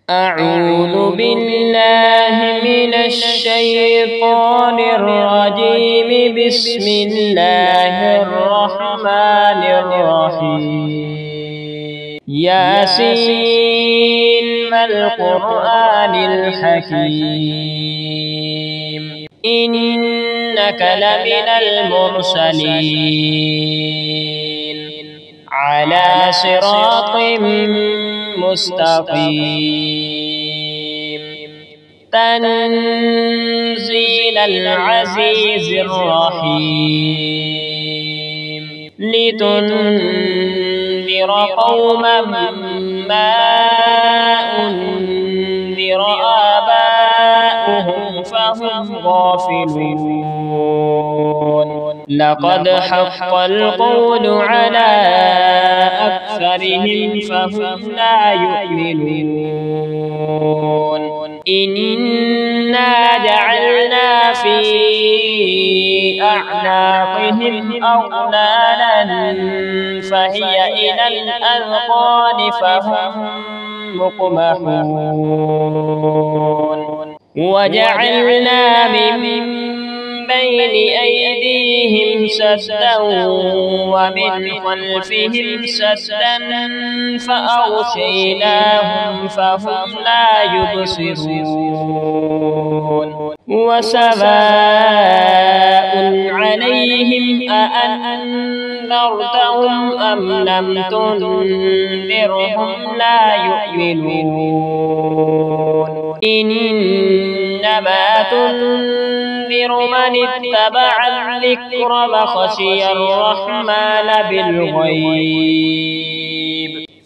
أعوذ بالله من الشيطان الرجيم. بسم الله الرحمن الرحيم. ياسين والقرآن الحكيم إنك لمن المرسلين على صراط مستقيم. تنزيل العزيز الرحيم. لتنذر قوما ما أنذر آباؤهم فهم غافلون. لقد حق القول على أكثرهم فهم لا يؤمنون. إنا جعلنا في أعناقهم أغلالا فهي إلى الأذقان فهم مقمحون. وجعلنا من بين أيديهم سدا ومن خلفهم سدا فأغشيناهم فهم لا يبصرون. وسواء عليهم أأنذرتهم أم لم تنذرهم لا يؤمنون. إنما تنذر من اتبع الذكر وخشي الرحمن بالغيب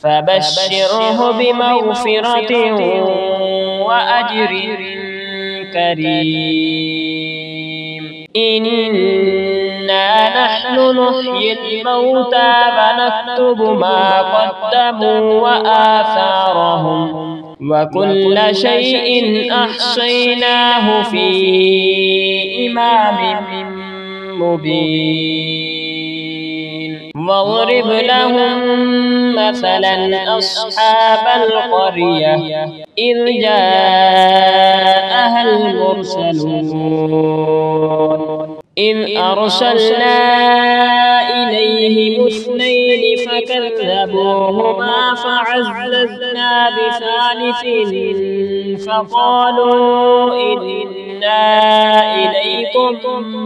فبشره بمغفرة وأجر كريم. إنا نحن نحيي الموتى ونكتب ما قدموا وآثارهم وكل شيء أحصيناه في إمام مبين. واضرب لهم مثلا أصحاب القرية إذ جاءها المرسلون إذ أرسلنا إليهم اثنين فكذبوهما فعززنا بثالث فقالوا إنا إليكم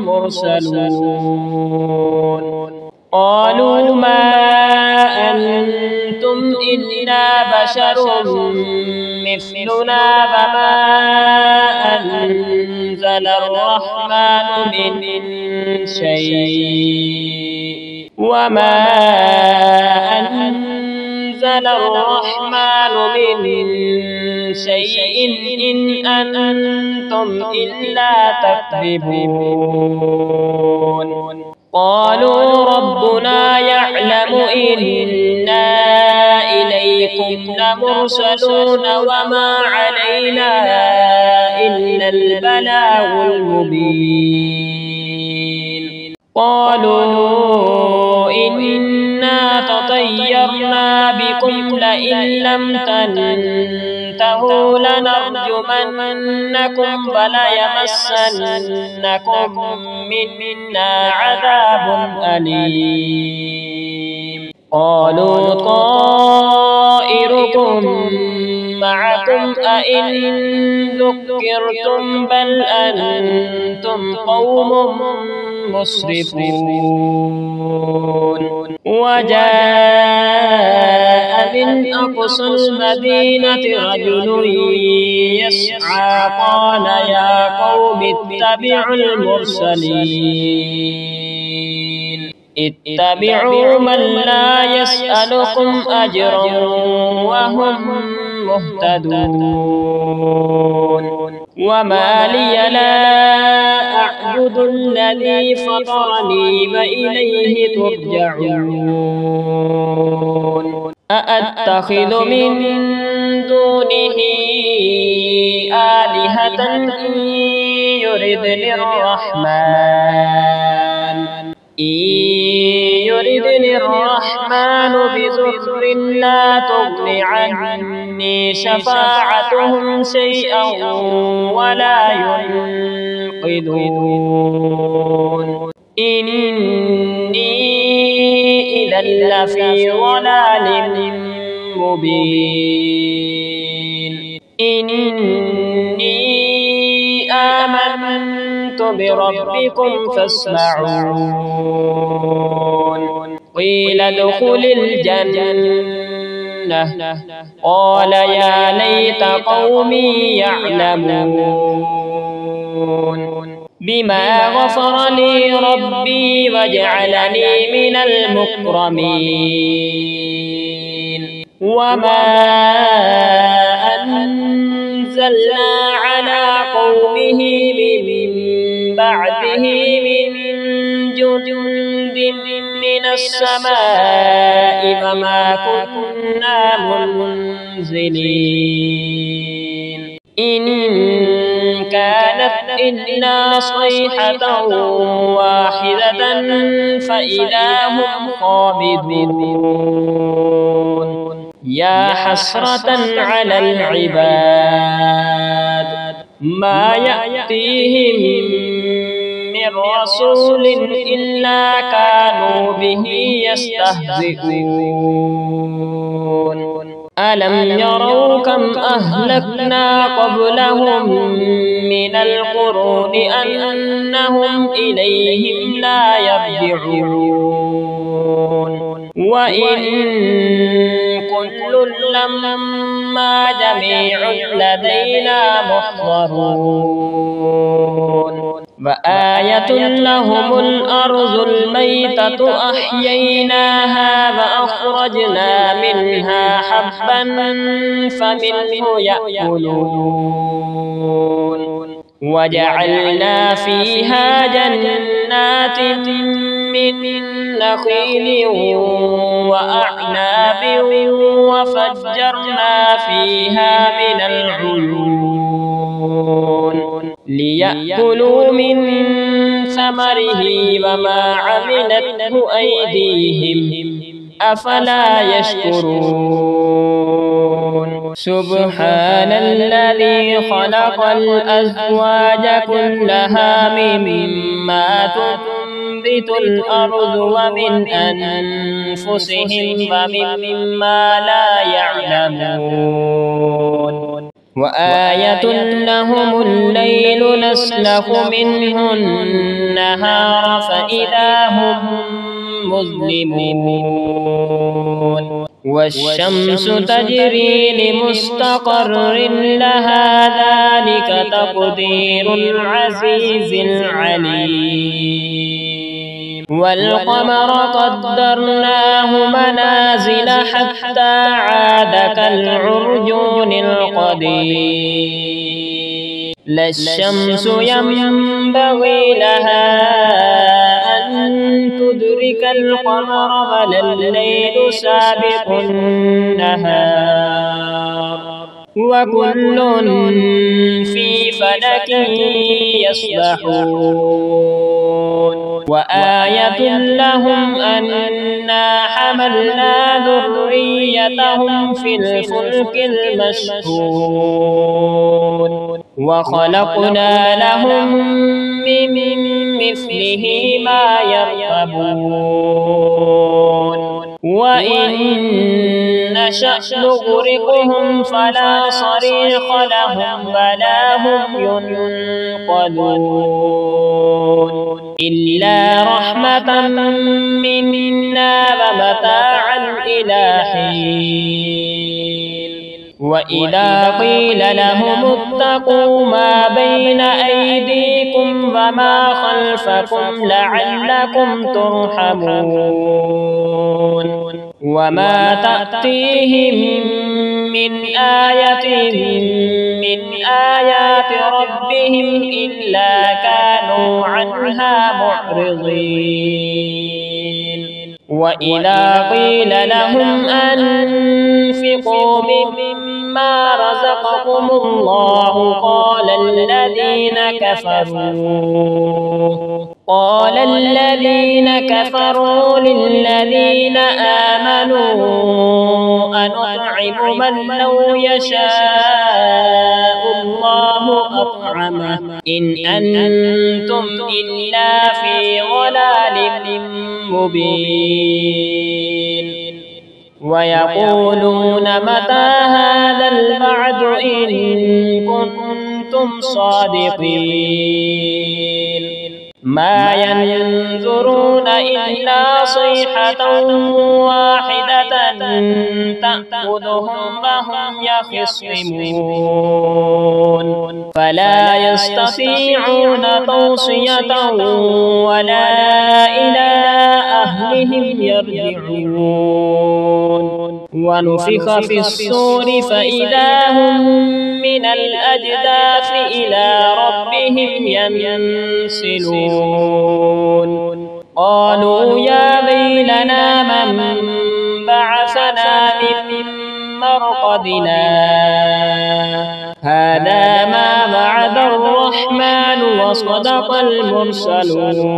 مرسلون. قالوا ما أنتم إلا بشر مثلنا وما أنزل الرحمن من شيء إن أنتم إلا تكذبون. قالوا ربنا يعلم إنا إليكم لمرسلون وما علينا إلا البلاغ المبين. قالوا إنا تطيرنا بكم لئن لم تنتهوا لنرجمنكم وليمسنكم منا عذاب أليم. قالوا طائركم معكم أئن ذكرتم بل أنتم قوم مسرفون. وجاء من أقصى المدينة رجل يسعى قال يا قوم اتبعوا المرسلين اتبعوا من لا يسألكم أجرا وهم مهتدون. وما لي لا أعبد الذي فطرني وإليه ترجعون. أأتخذ من دونه آلهة إن يردني الرحمن بضر لا تغن عني شفاعتهم شيئا ولا ينقذون إني إذا لفي ضلال مبين إني آمنت بربكم فاسمعون قيل ادخل الجنة قال يا ليت قومي يعلمون بما غفر لي ربي وجعلني من المكرمين وما أنزلنا على قومه من بعده من جند من السماء وما كنا منزلين إن كانت إلا صيحة واحدة فإذا هم خامدون يا حسرة على العباد ما يأتيهم من رسول إلا كانوا به يستهزئون ألم يروا كم أهلكنا قبلهم من القرون أنهم إليهم لا يرجعون وإن كل لما جميع لدينا محضرون وآية لهم الأرض الميتة أحييناها وأخرجنا منها حبا فمنه يأكلون وجعلنا فيها جنات من نخيل وأعناب وفجرنا فيها من العيون ليأكلوا من ثمره وما عملته أيديهم أفلا يشكرون سبحان الذي خلق الأزواج كلها مما تنبت الأرض ومن أنفسهم ومما لا يعلمون وآية لهم الليل نسلخ منه النهار فإذا هم مظلمون والشمس تجري لمستقر لها ذلك تقدير العزيز العليم والقمر قدرناه منازل حتى عاد كالعرجون القديم لا الشمس ينبغي لها أن تدرك القمر ولا الليل سابق النهار وكل في فلك يسبحون وآية لهم أنا حملنا ذريتهم في الفلك المشحون وخلقنا لهم من مثله ما يركبون وإن نشأ نغرقهم فلا صريخ لهم ولا هم ينقذون إلا رحمة منا ومتاعا إلى حين وإذا قيل لهم اتقوا ما بين أيديكم وما خلفكم لعلكم ترحمون وما تأتيهم من آية من آيات ربهم إلا كانوا عنها معرضين وإذا قيل لهم أنفقوا مما رزقكم الله قال قال الذين كفروا للذين آمنوا أنطعم من لو يشاء الله أطعمه إن أنتم إلا في ضلال مبين ويقولون متى هذا الوعد إن كنتم صادقين ما ينظرون إلا صيحة واحدة تأخذهم وهم يخصمون فلا يستطيعون توصية ولا إلى أهلهم يرجعون ونفخ في الصور فإذا هم من الأجداث إلى ربهم ينسلون قالوا يا ويلنا من بعثنا من مرقدنا هذا ما وعد الرحمن وصدق المرسلون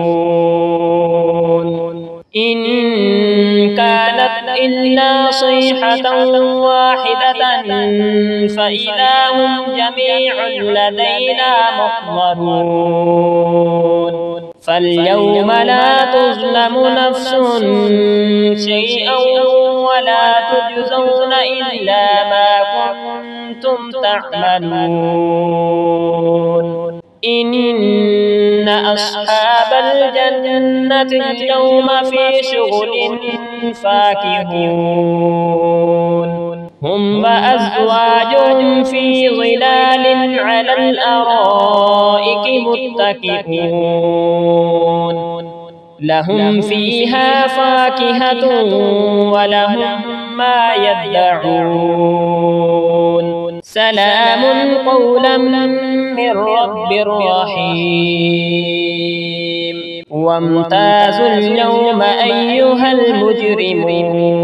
إن كانت إلا صيحة واحدة فإذا هم جميع لدينا محضرون فاليوم لا تظلم نفس شيئا ولا تجزون إلا ما كنتم تعملون إن أصحاب الجنة اليوم في شغل فاكهون هم وأزواجهم في ظلال على الأرائك متكئون لهم فيها فاكهة ولهم ما يدعون سلام قولا من رب رحيم وامتازوا اليوم أيها المجرمون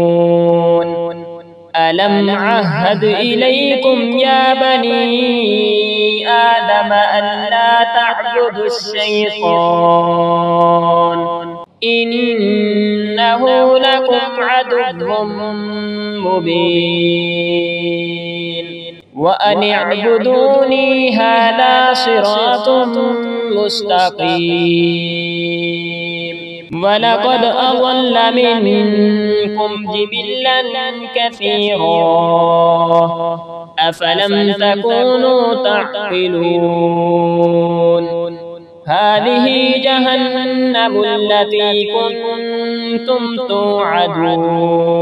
ألم عهد إليكم يا بني آدم أن لا تعبدوا الشيطان إنه لكم عدو مبين وأن اعبدوني هذا صراط مستقيم ولقد أضل منكم جبلا كثيرا أفلم تكونوا تعقلون هذه جهنم التي كنتم توعدون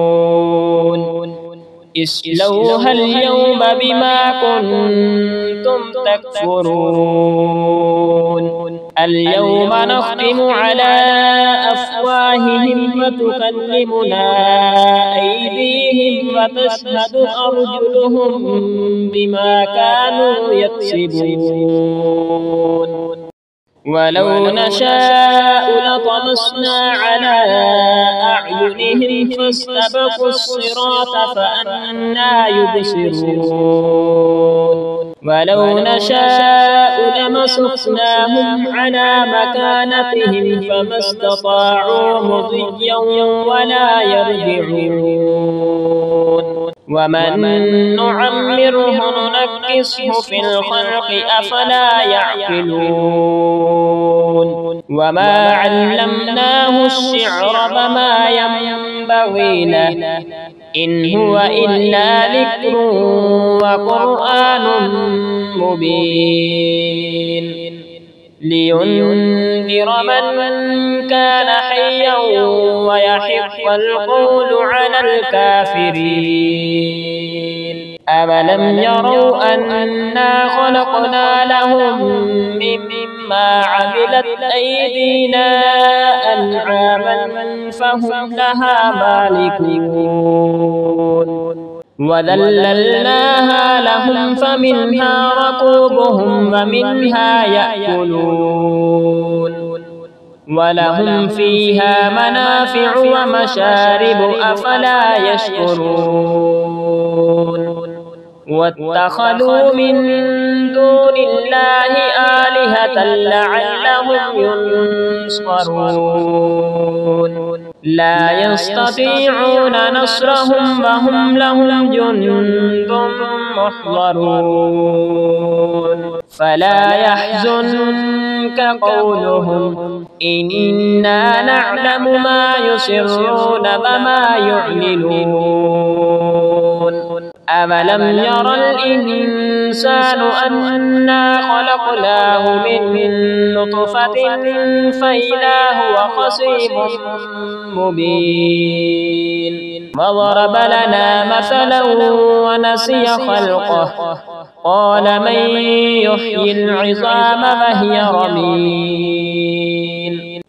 اصلوها اليوم بما كنتم تكفرون اليوم نختم على أفواههم وتكلمنا أيديهم وتشهد أرجلهم بما كانوا يكسبون ولو نشاء لطمسنا على أعينهم فاستبقوا الصراط فأنى يبصرون ولو نشاء لمسخناهم على مكانتهم فما استطاعوا مضيا ولا يرجعون ومن نعمره ننكسه في الخلق أفلا يعقلون وما علمناه الشعر وما ينبغي له إن هو إلا ذكر وقرآن مبين لينذر من كان حيا ويحق القول على الكافرين أولم يروا أنا خلقنا لهم مما عملت أيدينا أنعاما فهم لها مالكون وذللناها لهم فمنها ركوبهم ومنها يأكلون ولهم فيها منافع ومشارب أفلا يشكرون واتخذوا من دون الله آلهة لعلهم ينصرون لا يستطيعون نصرهم وهم لهم جند محضرون فلا يحزنك قولهم إنا نعلم ما يسرون وما يعلنون أولم ير الإنسان أنا خلقناه من نطفة فإذا هو خصيم مبين وضرب لنا مثلا ونسي خلقه قال من يحيي العظام وهي رميم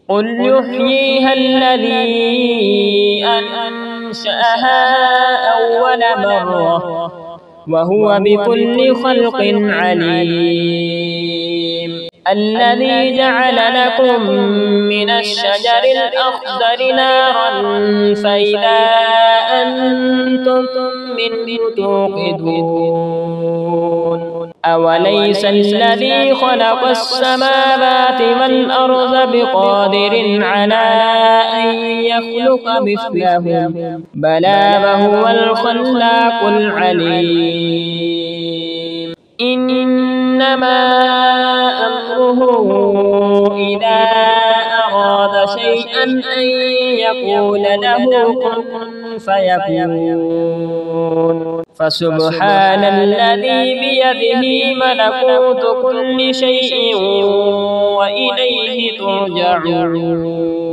قل يحييها الذي أنشأها أول مرة وهو بكل خلق عليم الذي جعل لكم من الشجر الأخضر نارا فإذا أنتم منه توقدون أوليس الذي خلق السماوات والأرض بقادر على أن يخلق مثلهم بلى وهو الخلاق العليم إنما أمره إذا أراد شيئا أن يقول له كن فيكون فسبحان الذي بيده ملكوت كل شيء وإليه ترجعون